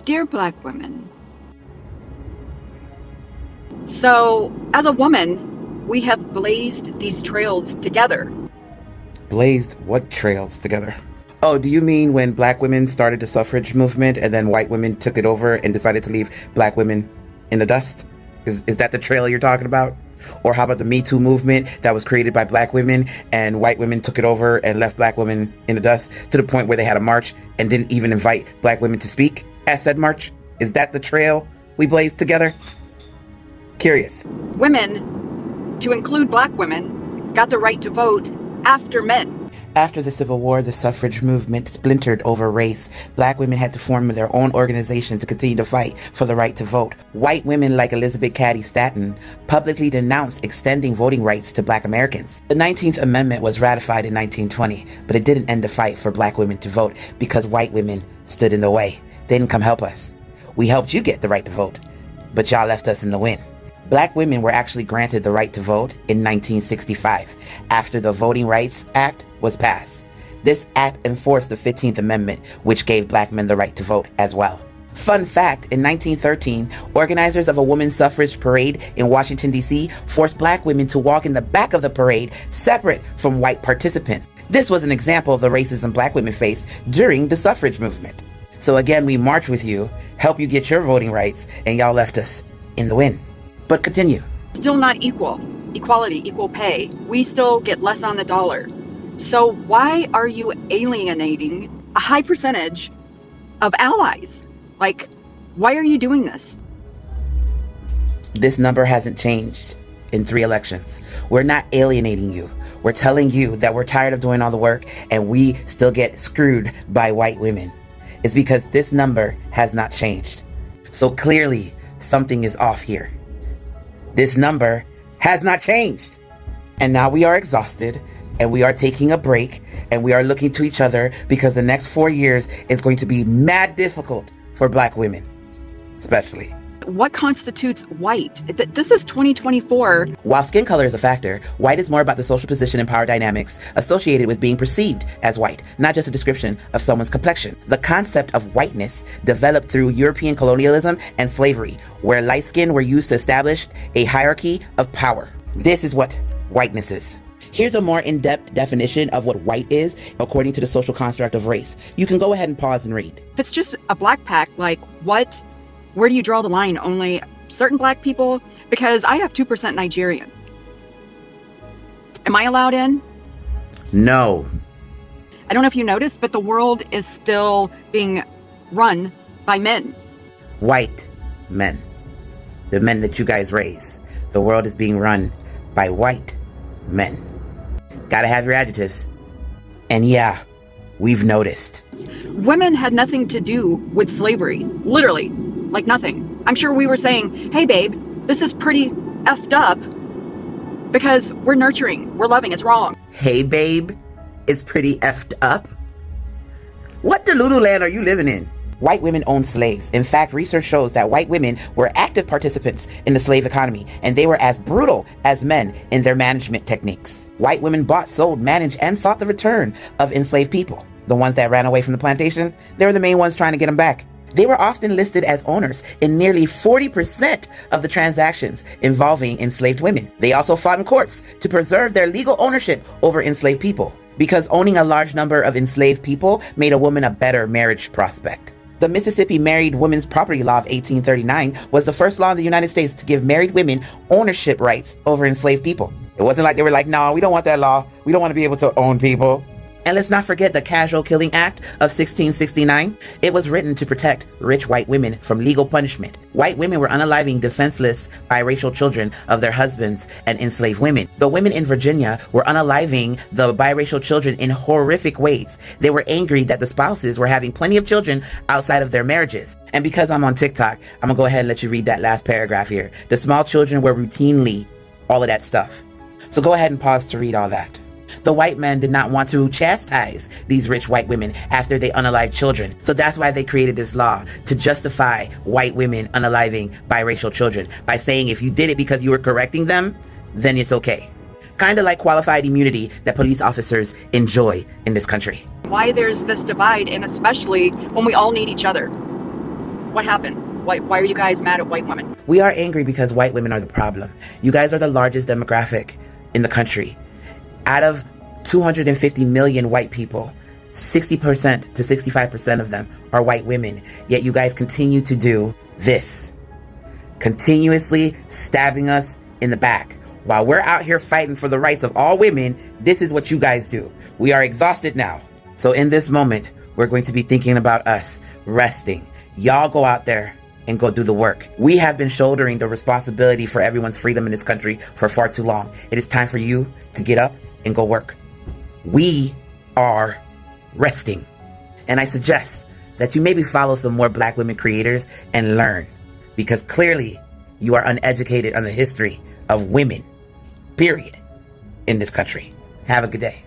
Dear Black women, so as a woman, we have blazed these trails together. Blazed what trails together? Oh, do you mean when black women started the suffrage movement and then white women took it over and decided to leave black women in the dust? Is that the trail you're talking about? Or how about the Me Too movement that was created by black women and white women took it over and left black women in the dust to the point where they had a march and didn't even invite black women to speak at said march? Is that the trail we blazed together? Curious. Women, to include black women, got the right to vote after men. After the Civil War, the suffrage movement splintered over race. Black women had to form their own organization to continue to fight for the right to vote. White women like Elizabeth Cady Stanton publicly denounced extending voting rights to black Americans. The 19th Amendment was ratified in 1920, but it didn't end the fight for black women to vote because white women stood in the way. They didn't come help us. We helped you get the right to vote, but y'all left us in the wind. Black women were actually granted the right to vote in 1965 after the Voting Rights Act was passed. This act enforced the 15th Amendment, which gave black men the right to vote as well. Fun fact, in 1913, organizers of a women's suffrage parade in Washington, D.C. forced black women to walk in the back of the parade separate from white participants. This was an example of the racism black women faced during the suffrage movement. So again, we march with you, help you get your voting rights, and y'all left us in the wind. But continue. Still not equal. Equality, equal pay. We still get less on the dollar. So why are you alienating a high percentage of allies? Like, why are you doing this? This number hasn't changed in 3 elections. We're not alienating you. We're telling you that we're tired of doing all the work and we still get screwed by white women. It's because this number has not changed. So clearly something is off here. This number has not changed. And now we are exhausted and we are taking a break and we are looking to each other because the next 4 years is going to be mad difficult for black women, especially. What constitutes white? This is 2024. While skin color is a factor, white is more about the social position and power dynamics associated with being perceived as white, not just a description of someone's complexion. The concept of whiteness developed through European colonialism and slavery, where light skin were used to establish a hierarchy of power. This is what whiteness is. Here's a more in-depth definition of what white is according to the social construct of race. You can go ahead and pause and read. If it's just a black pack, like what? Where do you draw the line? Only certain black people? Because I have 2% Nigerian. Am I allowed in? No. I don't know if you noticed, but the world is still being run by men. White men. The men that you guys raise. The world is being run by white men. Gotta have your adjectives. And yeah, we've noticed. Women had nothing to do with slavery. Literally. Like nothing. I'm sure we were saying, hey babe, this is pretty effed up because we're nurturing, we're loving, it's wrong. Hey babe, it's pretty effed up? What Delulu land are you living in? White women owned slaves. In fact, research shows that white women were active participants in the slave economy, and they were as brutal as men in their management techniques. White women bought, sold, managed, and sought the return of enslaved people. The ones that ran away from the plantation, they were the main ones trying to get them back. They were often listed as owners in nearly 40% of the transactions involving enslaved women. They also fought in courts to preserve their legal ownership over enslaved people, because owning a large number of enslaved people made a woman a better marriage prospect. The Mississippi Married Women's Property Law of 1839 was the first law in the United States to give married women ownership rights over enslaved people. It wasn't like they were like, no, we don't want that law. We don't want to be able to own people. And let's not forget the Casual Killing Act of 1669. It was written to protect rich white women from legal punishment. White women were unaliving defenseless biracial children of their husbands and enslaved women. The women in Virginia were unaliving the biracial children in horrific ways. They were angry that the spouses were having plenty of children outside of their marriages. And because I'm on TikTok, I'm gonna go ahead and let you read that last paragraph here. The small children were routinely all of that stuff. So go ahead and pause to read all that. The white men did not want to chastise these rich white women after they unalived children. So that's why they created this law, to justify white women unaliving biracial children by saying if you did it because you were correcting them, then it's okay. Kind of like qualified immunity that police officers enjoy in this country. Why there's this divide, and especially when we all need each other. What happened? Why are you guys mad at white women? We are angry because white women are the problem. You guys are the largest demographic in the country. Out of 250 million white people, 60% to 65% of them are white women. Yet you guys continue to do this. Continuously stabbing us in the back. While we're out here fighting for the rights of all women, this is what you guys do. We are exhausted now. So in this moment, we're going to be thinking about us, resting. Y'all go out there and go do the work. We have been shouldering the responsibility for everyone's freedom in this country for far too long. It is time for you to get up and go work. We are resting. And I suggest that you maybe follow some more Black women creators and learn, because clearly you are uneducated on the history of women, period, in this country. Have a good day.